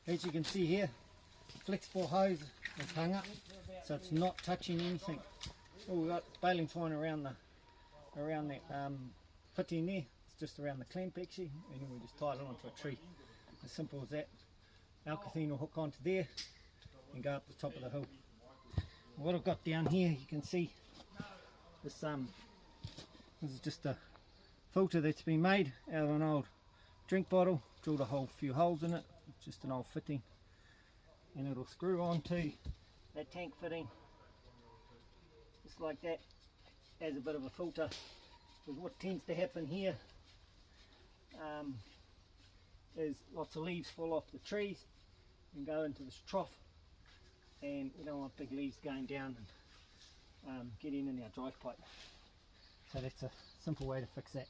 As you can see here, flexible hose is hung up, so it's not touching anything. Oh, we've got baling twine around that fitting there. It's just around the clamp actually, and then we just tie it onto a tree. As simple as that. Alkathene will hook onto there and go up the top of the hill. What I've got down here, you can see this is just a filter that's been made out of an old drink bottle. Drilled a whole few holes in it. It's just an old fitting, and it'll screw onto that tank fitting just like that as a bit of a filter. Because what tends to happen here is lots of leaves fall off the trees and go into this trough, and we don't want big leaves going down and getting in our drive pipe. So that's a simple way to fix that.